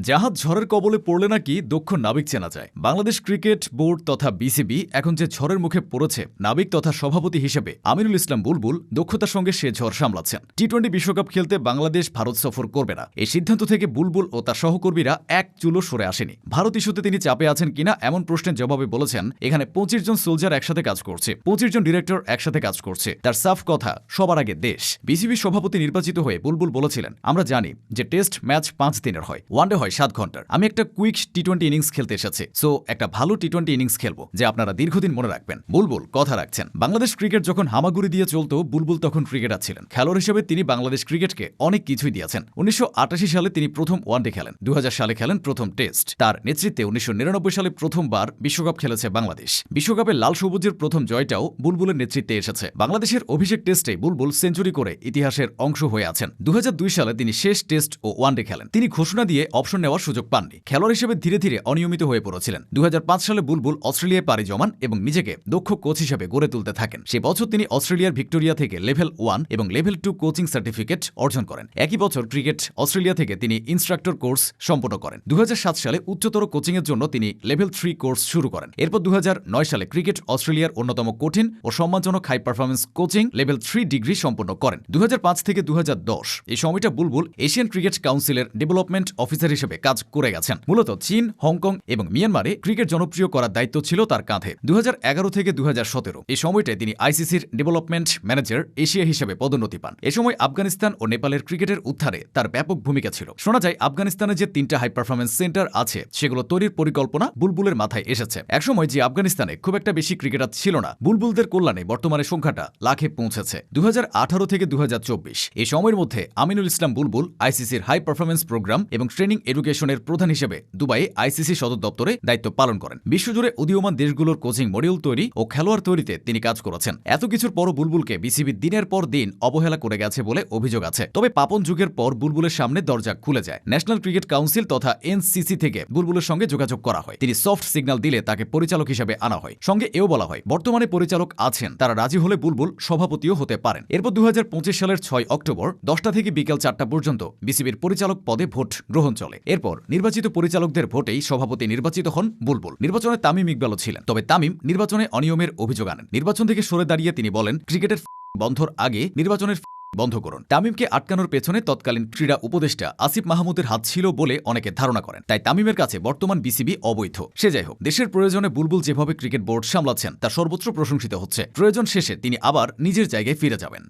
জাহাজ ঝড়ের কবলে পড়লে নাকি দক্ষ নাবিক চেনা যায়। বাংলাদেশ ক্রিকেট বোর্ড তথা বিসিবি এখন যে ঝড়ের মুখে পড়েছে, নাবিক তথা সভাপতি হিসেবে আমিনুল ইসলাম বুলবুল দক্ষতার সঙ্গে সে ঝড় সামলাচ্ছেন। টি-20 বিশ্বকাপ খেলতে বাংলাদেশ ভারত সফর করবে না, এই সিদ্ধান্ত থেকে বুলবুল ও তার সহকর্মীরা এক চুলো সরে আসেনি। ভারত ইস্যুতে তিনি চাপে আছেন কিনা এমন প্রশ্নের জবাবে বলেছেন, এখানে 25 জন সোলজার একসাথে কাজ করছে, 25 জন ডিরেক্টর একসাথে কাজ করছে। তার সাফ কথা, সবার আগে দেশ। বিসিবি সভাপতি নির্বাচিত হয়ে বুলবুল বলেছিলেন, আমরা জানি যে টেস্ট ম্যাচ 5 দিনের হয়, ওয়ানডে হয় 7 ঘন্টার। আমি একটা কুইক টি-20 ইনিংস খেলতে এসেছি, সো একটা ভালো টি-20 ইনিংস খেলবো যে আপনারা দীর্ঘদিন মনে রাখবেন। বুলবুল কথা রাখছেন। বাংলাদেশ ক্রিকেট যখন হামাগুড়ি দিয়ে চলতো, বুলবুল তখন ক্রিকেটার ছিলেন। খেলোয়াড় হিসেবে তিনি বাংলাদেশ ক্রিকেটকে অনেক কিছুই দিয়েছেন। 1988 সালে তিনি প্রথম ওয়ানডে খেলেন, 2000 সালে খেলেন প্রথম টেস্ট। তার নেতৃত্বে 1999 সালে প্রথমবার বিশ্বকাপ খেলেছে বাংলাদেশ। বিশ্বকাপে লাল সবুজের প্রথম জয়টাও বুলবুলের নেতৃত্বে এসেছে। বাংলাদেশের অভিষেক টেস্টে বুলবুল সেঞ্চুরি করে ইতিহাসের অংশ হয়ে আছেন। 2002 সালে তিনি শেষ টেস্ট ও ওয়ানডে খেলেন। তিনি ঘোষণা দিয়ে অপশন নেওয়ার সুযোগ পাননি। খেলোয়াড় হিসেবে ধীরে ধীরে অনিয়মিত হয়ে পড়েছিলেন। 2005 সালে বুলবুল অস্ট্রেলিয়ায় পাড়ি জমান এবং নিজেকে দক্ষ কোচ হিসেবে গড়ে তুলতে থাকেন। সে বছর তিনি অস্ট্রেলিয়ার ভিক্টোরিয়া থেকে লেভেল 1 এবং লেভেল 2 কোচিং সার্টিফিকেট অর্জন করেন। একই বছর ক্রিকেট অস্ট্রেলিয়া থেকে তিনি ইনস্ট্রাক্টর কোর্স সম্পন্ন করেন। 2007 সালে উচ্চতর কোচিংয়ের জন্য তিনি লেভেল 3 কোর্স শুরু করেন। এরপর 2009 সালে ক্রিকেট অস্ট্রেলিয়ার অন্যতম কঠিন ও সম্মানজনক high performance coaching level 3 degree সম্পন্ন করেন। 2005 থেকে 2010 এই সময়টা বুলবুল এশিয়ান ক্রিকেট কাউন্সিলের ডেভেলপমেন্ট অফিসার হিসেবে কাজ করে গেছেন। মূলত চীন, হংকং এবং মিয়ানমারে ক্রিকেট জনপ্রিয় করার দায়িত্ব ছিল তার কাঁধে। 2011 থেকে 2017 এই সময়টায় তিনি আইসিসির ডেভেলপমেন্ট ম্যানেজার এশিয়া হিসেবে পদোন্নতি পান। এ সময় আফগানিস্তান ও নেপালের ক্রিকেটের উদ্ধারে তার ব্যাপক ভূমিকা ছিল। শোনা যায় আফগানিস্তানে যে 3টা হাই পারফরমেন্স সেন্টার আছে, সেগুলো তৈরির পরিকল্পনা বুলবুলের মাথায় এসেছে। একসময় যে আফগানিস্তানে খুব একটা বেশি ক্রিকেটার ছিল না, বুলবুলদের কল্যাণে বর্তমানে সংখ্যাটা লাখে পৌঁছেছে। 2018 থেকে 2024 এই সময়ের মধ্যে আমিনুল ইসলাম বুলবুল আইসিসির হাই পারফরমেন্স প্রোগ্রাম এবং ট্রেনিং এডুকেশনের প্রধান হিসেবে দুবাইয়ে আইসিসি সদর দপ্তরে দায়িত্ব পালন করেন। বিশ্বজুড়ে উদীয়মান দেশগুলোর কোচিং মডিউল তৈরি ও খেলোয়াড় তৈরিতে তিনি কাজ করেছেন। এত কিছুর পরও বুলবুলকে বিসিবি দিনের পর দিন অবহেলা করে গেছে বলে অভিযোগ আছে। তবে পাপন যুগের পর বুলবুলের সামনে দরজা খুলে যায়। ন্যাশনাল ক্রিকেট কাউন্সিল তথা এনসিসি থেকে বুলবুলের সঙ্গে যোগাযোগ করা হয়। তিনি সফট সিগন্যাল দিলে তাকে পরিচালক হিসেবে আনা হয়। সঙ্গে এও বলা হয়, বর্তমানে পরিচালক আছেন, তারা রাজি হলে বুলবুল সভাপতিও হতে পারেন। এরপর 2025 সালের 6 অক্টোবর 10টা থেকে বিকেল 4টা পর্যন্ত বিসিবির পরিচালক পদে ভোট গ্রহণ চলে। এরপর নির্বাচিত পরিচালকদের ভোটেই সভাপতি নির্বাচিত হন বুলবুল। নির্বাচনে তামিম ইকবালও ছিলেন, তবে তামিম নির্বাচনে অনিয়মের অভিযোগ আনেন। নির্বাচন থেকে সরে দাঁড়িয়ে তিনি বলেন, ক্রিকেটের বন্ধর আগে নির্বাচনের বন্ধ করুন। তামিমকে আটকানোর পেছনে তৎকালীন ক্রীড়া উপদেষ্টা আসিফ মাহমুদের হাত ছিল বলে অনেকে ধারণা করেন। তাই তামিমের কাছে বর্তমান বিসিবি অবৈধ। সে যাই হোক, দেশের প্রয়োজনে বুলবুল যেভাবে ক্রিকেট বোর্ড সামলাচ্ছেন তা সর্বত্র প্রশংসিত হচ্ছে। প্রয়োজন শেষে তিনি আবার নিজের জায়গায় ফিরে যাবেন।